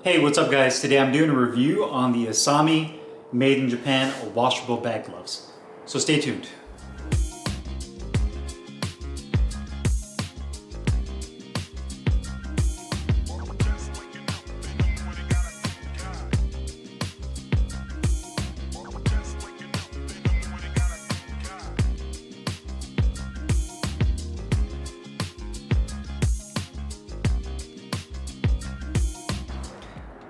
Hey, what's up guys? Today I'm doing a review on the Isami made in Japan washable bag gloves. So stay tuned.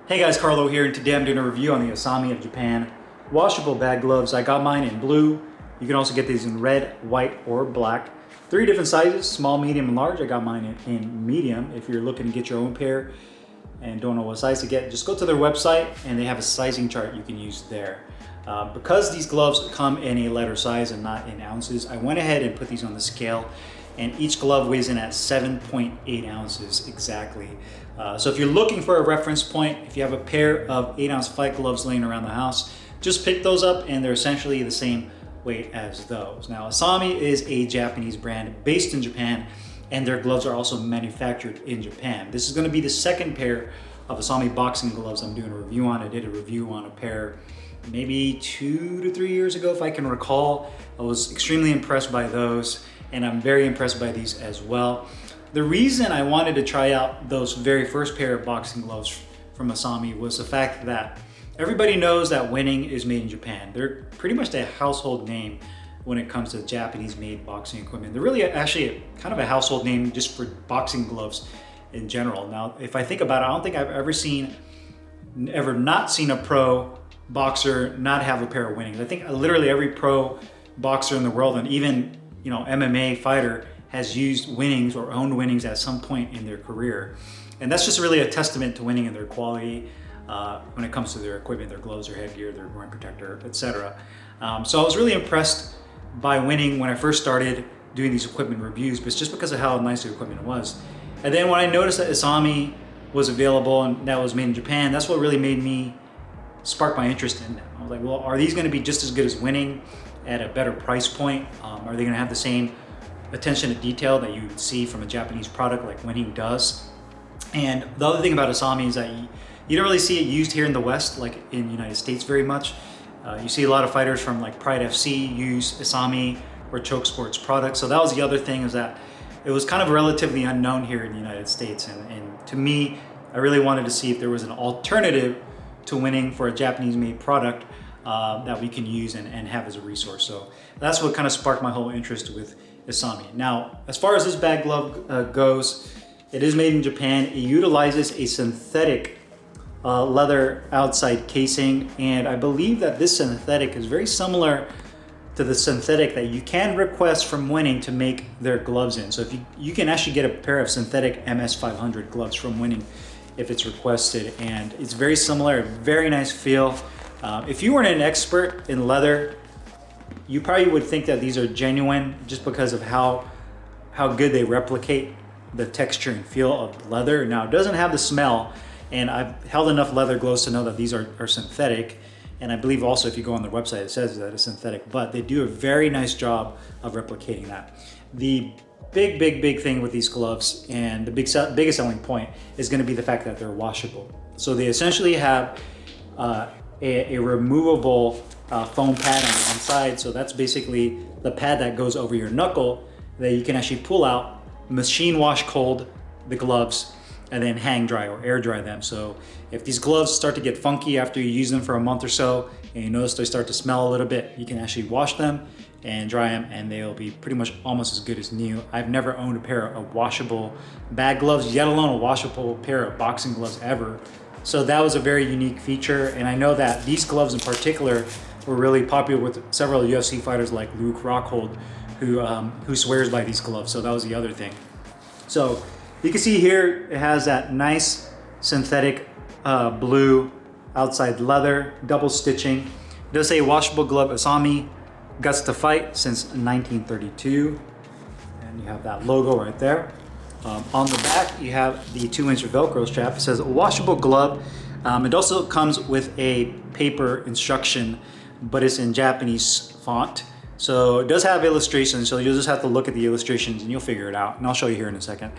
Hey guys, Carlo here, and today I'm doing a review on the Isami of Japan washable bag gloves. I got mine in blue. You can also get these in red, white, or black. 3 different sizes, small, medium, and large. I got mine in medium. If you're looking to get your own pair and don't know what size to get, just go to their website and they have a sizing chart you can use there. Because these gloves come in a letter size and not in ounces, I went ahead and put these on the scale, and each glove weighs in at 7.8 ounces exactly. So if you're looking for a reference point, if you have a pair of 8-ounce fight gloves laying around the house, just pick those up and they're essentially the same weight as those. Now, Isami is a Japanese brand based in Japan, and their gloves are also manufactured in Japan. This is going to be the second pair of Isami boxing gloves I'm doing a review on. I did a review on a pair maybe 2 to 3 years ago, if I can recall. I was extremely impressed by those, and I'm very impressed by these as well. The reason I wanted to try out those very first pair of boxing gloves from Isami was the fact that everybody knows that winning is made in Japan. They're pretty much a household name when it comes to Japanese made boxing equipment. They're really actually kind of a household name just for boxing gloves in general. Now, if I think about it, I don't think I've ever not seen a pro boxer not have a pair of winnings. I think literally every pro boxer in the world, and even MMA fighter, has used winnings or owned winnings at some point in their career. And that's just really a testament to winning and their quality when it comes to their equipment, their gloves, their headgear, their groin protector, etc. So I was really impressed by winning when I first started doing these equipment reviews, but it's just because of how nice the equipment was. And then when I noticed that Isami was available and that was made in Japan, that's what really made me spark my interest in them. I was like, well, are these gonna be just as good as winning at a better price point? Are they gonna have the same attention to detail that you would see from a Japanese product like winning does? And the other thing about Isami is that you don't really see it used here in the West, like in the United States, very much. You see a lot of fighters from like Pride FC use Isami or Choke Sports products. So that was the other thing, is that it was kind of relatively unknown here in the United States. And to me, I really wanted to see if there was an alternative to winning for a Japanese made product that we can use and have as a resource. So that's what kind of sparked my whole interest with Isami. Now, as far as this bag glove goes, it is made in Japan. It utilizes a synthetic leather outside casing, and I believe that this synthetic is very similar to the synthetic that you can request from Winning to make their gloves in. So if you can actually get a pair of synthetic MS500 gloves from Winning if it's requested, and it's very similar, very nice feel. If you weren't an expert in leather, you probably would think that these are genuine just because of how good they replicate the texture and feel of leather. Now, it doesn't have the smell, and I've held enough leather gloves to know that these are synthetic. And I believe also if you go on their website, it says that it's synthetic, but they do a very nice job of replicating that. The big thing with these gloves, and the biggest selling point, is gonna be the fact that they're washable. So they essentially have a removable foam pad on the inside. So that's basically the pad that goes over your knuckle that you can actually pull out, machine wash cold the gloves, and then hang dry or air dry them. So if these gloves start to get funky after you use them for a month or so, and you notice they start to smell a little bit, you can actually wash them and dry them, and they'll be pretty much almost as good as new. I've never owned a pair of washable bag gloves, yet alone a washable pair of boxing gloves ever. So that was a very unique feature, and I know that these gloves in particular were really popular with several UFC fighters like Luke Rockhold, who swears by these gloves. So that was the other thing. So you can see here it has that nice synthetic blue outside leather, double stitching. It does say washable glove Isami, guts to fight since 1932, and you have that logo right there. On the back, you have the 2-inch Velcro strap. It says washable glove. It also comes with a paper instruction, but it's in Japanese font. So it does have illustrations, so you'll just have to look at the illustrations and you'll figure it out. And I'll show you here in a second.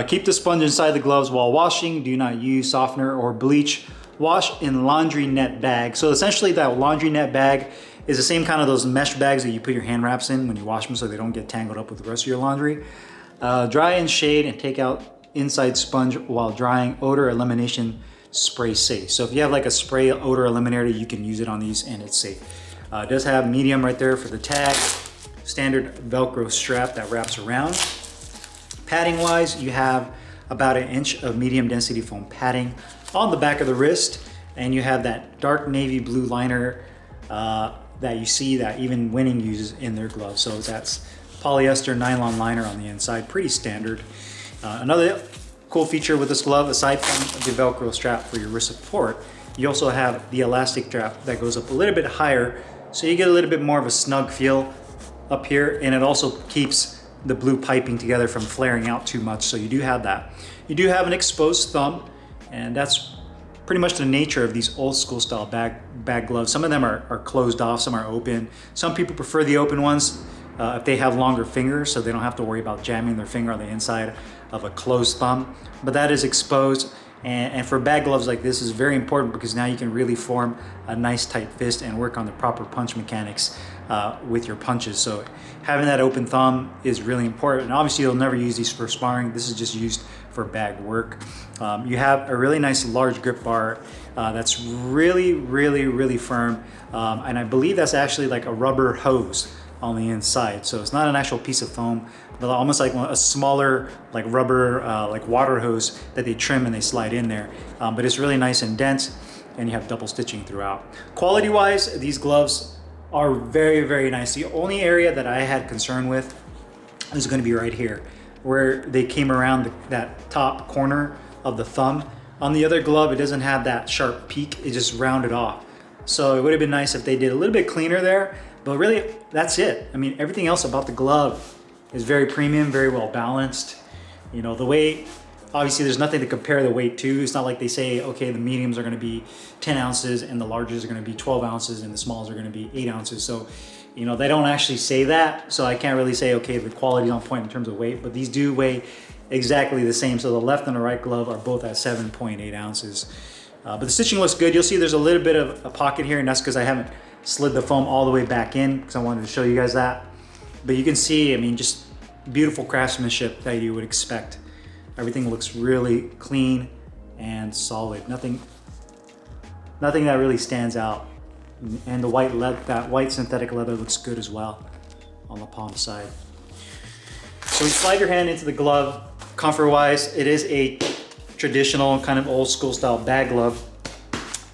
Keep the sponge inside the gloves while washing. Do not use softener or bleach. Wash in laundry net bag. So essentially that laundry net bag is the same kind of those mesh bags that you put your hand wraps in when you wash them so they don't get tangled up with the rest of your laundry. Dry in shade and take out inside sponge while drying. Odor elimination spray safe. So if you have like a spray odor eliminator, you can use it on these and it's safe. It does have medium right there for the tag. Standard Velcro strap that wraps around. Padding wise, you have about 1 inch of medium density foam padding on the back of the wrist, and you have that dark navy blue liner that you see that even Winning uses in their gloves. So that's polyester nylon liner on the inside, pretty standard. Another cool feature with this glove, aside from the Velcro strap for your wrist support, you also have the elastic strap that goes up a little bit higher, so you get a little bit more of a snug feel up here, and it also keeps the blue piping together from flaring out too much, so you do have that. You do have an exposed thumb, and that's pretty much the nature of these old school style bag gloves. Some of them are closed off, some are open. Some people prefer the open ones if they have longer fingers, so they don't have to worry about jamming their finger on the inside of a closed thumb. But that is exposed, and for bag gloves like this is very important because now you can really form a nice tight fist and work on the proper punch mechanics with your punches. So having that open thumb is really important. And obviously you'll never use these for sparring. This is just used for bag work. You have a really nice large grip bar that's really firm. And I believe that's actually like a rubber hose on the inside. So it's not an actual piece of foam, but almost like a smaller like rubber like water hose that they trim and they slide in there. But it's really nice and dense, and you have double stitching throughout. Quality wise, these gloves are very nice. The only area that I had concern with is going to be right here, where they came around that top corner of the thumb. On the other glove, it doesn't have that sharp peak, it just rounded off. So it would have been nice if they did a little bit cleaner there, but really that's it. I mean, everything else about the glove is very premium, very well balanced. You know, the weight, obviously there's nothing to compare the weight to. It's not like they say, okay, the mediums are gonna be 10 ounces and the larges are gonna be 12 ounces and the smalls are gonna be 8 ounces. So, you know, they don't actually say that. So I can't really say, okay, the quality's on point in terms of weight, but these do weigh exactly the same. So the left and the right glove are both at 7.8 ounces. But the stitching looks good. You'll see there's a little bit of a pocket here, and that's because I haven't slid the foam all the way back in because I wanted to show you guys that. But you can see, I mean, just beautiful craftsmanship that you would expect. Everything looks really clean and solid. Nothing that really stands out. And the white leather, that white synthetic leather looks good as well on the palm side. So you slide your hand into the glove. Comfort-wise, it is a traditional kind of old school style bag glove.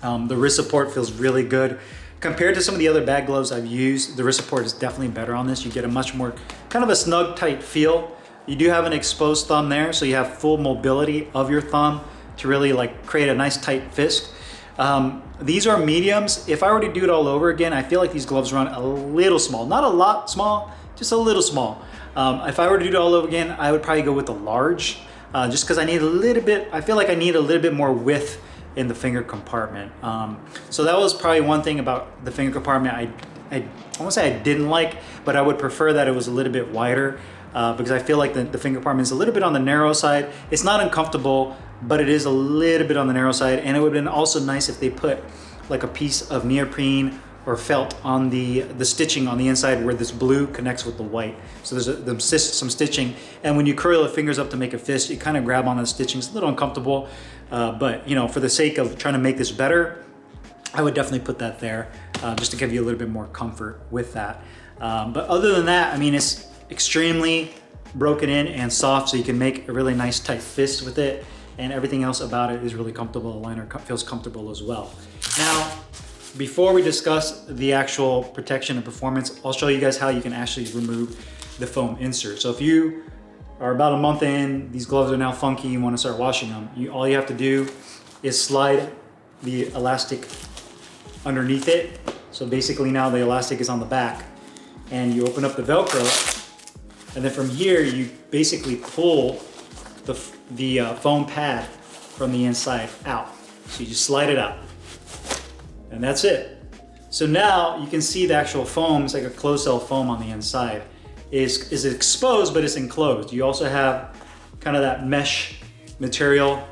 The wrist support feels really good. Compared to some of the other bag gloves I've used, the wrist support is definitely better on this. You get a much more kind of a snug, tight feel. You do have an exposed thumb there, so you have full mobility of your thumb to really like create a nice tight fist. These are mediums. If I were to do it all over again, I feel like these gloves run a little small. Not a lot small, just a little small. If I were to do it all over again, I would probably go with the large, just because I need a little bit, I feel like I need a little bit more width in the finger compartment. So that was probably one thing about the finger compartment I won't say I didn't like, but I would prefer that it was a little bit wider, because I feel like the finger compartment is a little bit on the narrow side. It's not uncomfortable, but it is a little bit on the narrow side, and it would have been also nice if they put like a piece of neoprene or felt on the stitching on the inside where this blue connects with the white. So there's some stitching, and when you curl the fingers up to make a fist, you kind of grab on the stitching. It's a little uncomfortable, but you know, for the sake of trying to make this better, I would definitely put that there, just to give you a little bit more comfort with that. But other than that, I mean, it's extremely broken in and soft, so you can make a really nice tight fist with it, and everything else about it is really comfortable. The liner feels comfortable as well. Now, before we discuss the actual protection and performance, I'll show you guys how you can actually remove the foam insert. So if you are about a month in, these gloves are now funky, you want to start washing them, all you have to do is slide the elastic underneath it. So basically now the elastic is on the back, and you open up the Velcro, and then from here you basically pull the foam pad from the inside out. So you just slide it out, and that's it. So now you can see the actual foam. It's like a closed cell foam on the inside is exposed, but it's enclosed. You also have kind of that mesh material.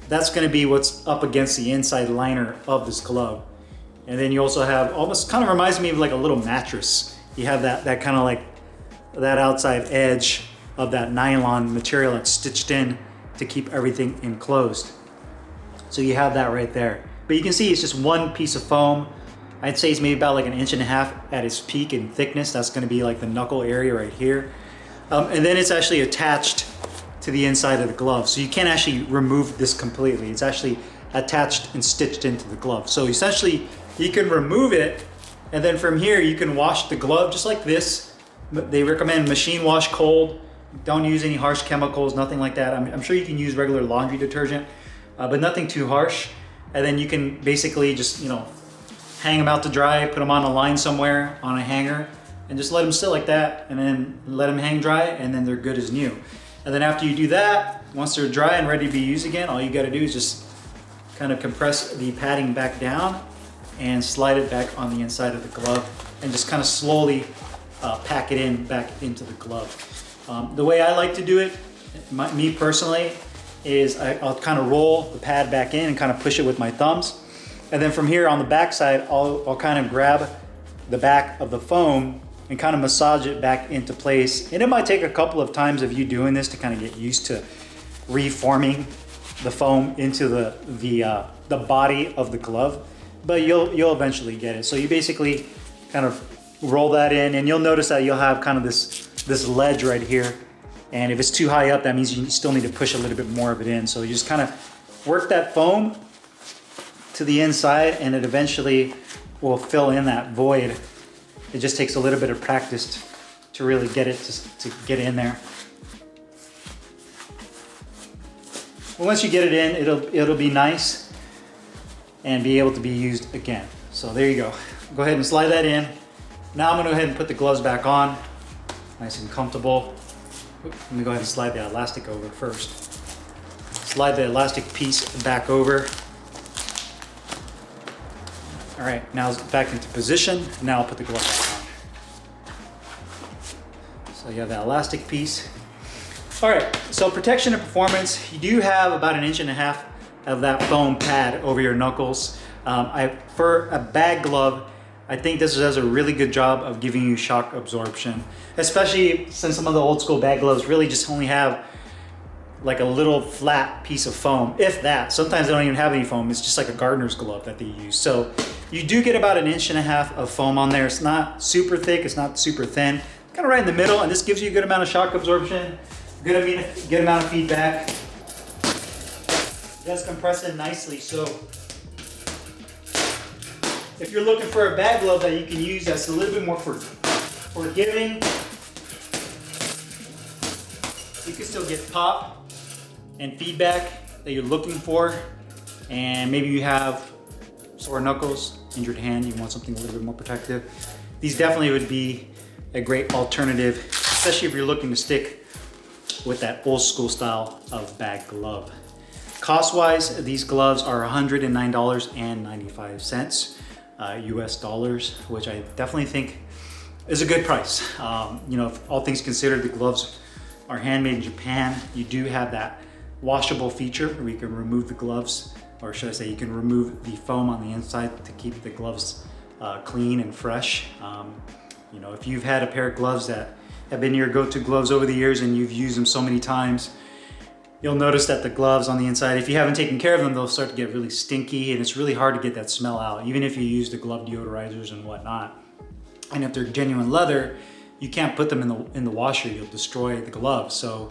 That's gonna be what's up against the inside liner of this glove. And then you also have, almost kind of reminds me of like a little mattress. You have that kind of like, that outside edge of that nylon material that's stitched in to keep everything enclosed. So you have that right there. But you can see it's just one piece of foam. I'd say it's maybe about like 1.5 inches at its peak in thickness. That's gonna be like the knuckle area right here. And then it's actually attached to the inside of the glove. So you can't actually remove this completely. It's actually attached and stitched into the glove. So essentially you can remove it, and then from here you can wash the glove just like this. They recommend machine wash cold. Don't use any harsh chemicals, nothing like that. I'm sure you can use regular laundry detergent, but nothing too harsh. And then you can basically just, you know, hang them out to dry, put them on a line somewhere on a hanger, and just let them sit like that, and then let them hang dry, and then they're good as new. And then after you do that, once they're dry and ready to be used again, all you gotta do is just kind of compress the padding back down and slide it back on the inside of the glove, and just kind of slowly pack it in back into the glove. The way I like to do it, me personally, is I'll kind of roll the pad back in and kind of push it with my thumbs. And then from here on the back side, I'll kind of grab the back of the foam and kind of massage it back into place. And it might take a couple of times of you doing this to kind of get used to reforming the foam into the body of the glove, but you'll eventually get it. So you basically kind of roll that in, and you'll notice that you'll have kind of this ledge right here. And if it's too high up, that means you still need to push a little bit more of it in. So you just kind of work that foam to the inside, and it eventually will fill in that void. It just takes a little bit of practice to really get it to get in there. But once you get it in, it'll be nice and be able to be used again. So there you go. Go ahead and slide that in. Now I'm gonna go ahead and put the gloves back on. Nice and comfortable. Let me go ahead and slide the elastic over first. Slide the elastic piece back over. All right, now it's back into position. Now I'll put the glove back on. So you have that elastic piece. All right, so protection and performance, you do have about 1.5 inches of that foam pad over your knuckles. For a bag glove, I think this does a really good job of giving you shock absorption, especially since some of the old school bag gloves really just only have like a little flat piece of foam, if that. Sometimes they don't even have any foam. It's just like a gardener's glove that they use. So you do get about 1.5 inches of foam on there. It's not super thick, it's not super thin, kind of right in the middle, and this gives you a good amount of shock absorption, good amount of feedback. It does compress in nicely. So if you're looking for a bag glove that you can use that's a little bit more forgiving, you can still get pop and feedback that you're looking for, and maybe you have sore knuckles, injured hand, you want something a little bit more protective. These definitely would be a great alternative, especially if you're looking to stick with that old school style of bag glove. Cost-wise, these gloves are $109.95 US dollars, which I definitely think is a good price. You know, if all things considered, the gloves are handmade in Japan. You do have that washable feature where you can remove the gloves, or should I say you can remove the foam on the inside to keep the gloves clean and fresh. You know, if you've had a pair of gloves that have been your go-to gloves over the years and you've used them so many times, you'll notice that the gloves on the inside, if you haven't taken care of them, they'll start to get really stinky, and it's really hard to get that smell out, even if you use the glove deodorizers and whatnot. And if they're genuine leather, you can't put them in the washer, you'll destroy the gloves. So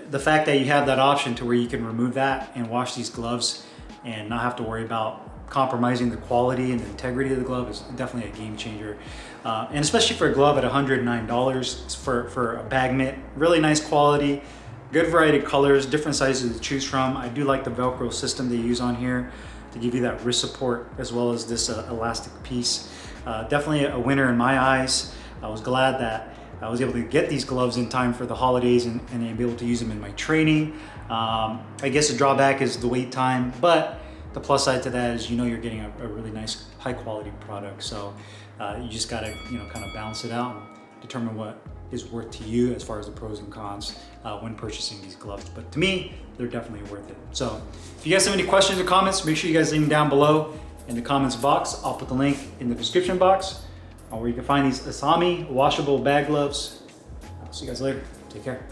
the fact that you have that option to where you can remove that and wash these gloves and not have to worry about compromising the quality and the integrity of the glove is definitely a game changer. And especially for a glove at $109 for a bag mitt, really nice quality, good variety of colors, different sizes to choose from. I do like the Velcro system they use on here to give you that wrist support, as well as this elastic piece. Definitely a winner in my eyes. I was glad that I was able to get these gloves in time for the holidays and be able to use them in my training. I guess the drawback is the wait time, but the plus side to that is, you know, you're getting a really nice high quality product. So you just gotta, you know, kind of balance it out and determine what is worth to you as far as the pros and cons when purchasing these gloves. But to me, they're definitely worth it. So if you guys have any questions or comments, make sure you guys leave them down below in the comments box. I'll put the link in the description box where you can find these Isami washable bag gloves. I'll see you guys later. Take care.